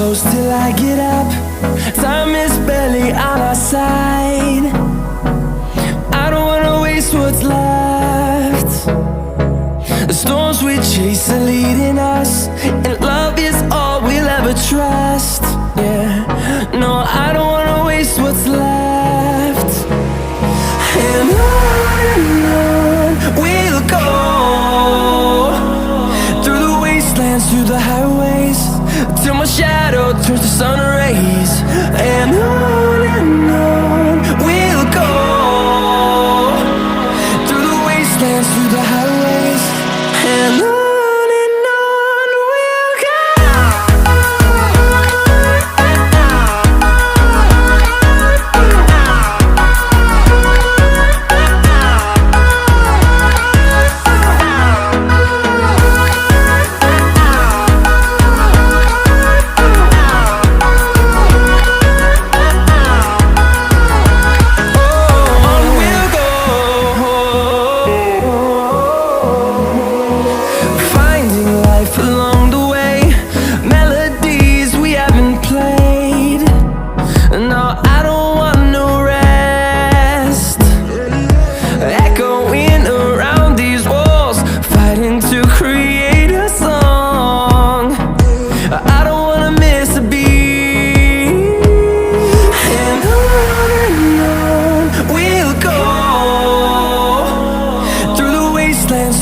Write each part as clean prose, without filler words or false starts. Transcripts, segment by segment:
close till I get up. Time is barely on our side. I don't wanna waste what's left. The storms we chase are leading us, and love is all we'll ever trust. Yeah, no, I don't wanna waste what's left. And on we'll go, through the wastelands, through the highways, till my shadow turns to sun rays. And on we'll go, through the wastelands, through the highways, and on we'll go.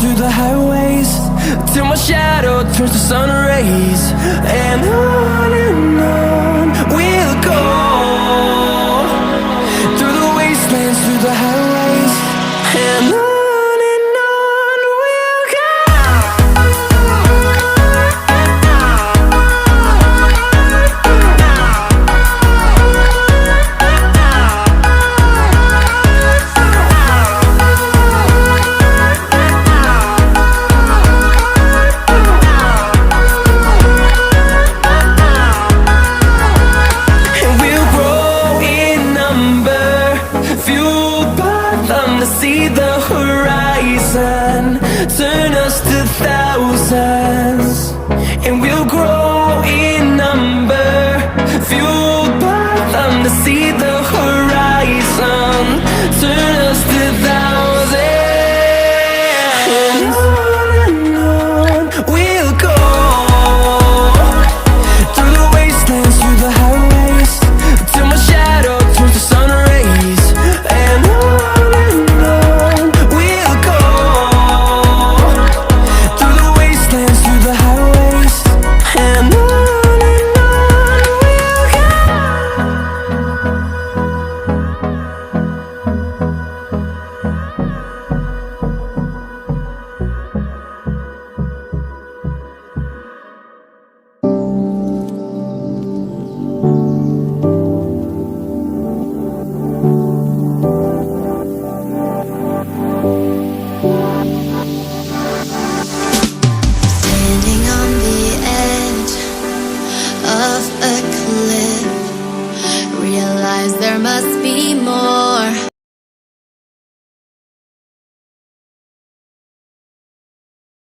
Through the highways, till my shadow turns to sun rays. And on we'll go, through the wastelands, through the highways, and on we'll go. See the horizon, turn us to thousands, and we'll grow in number, fuel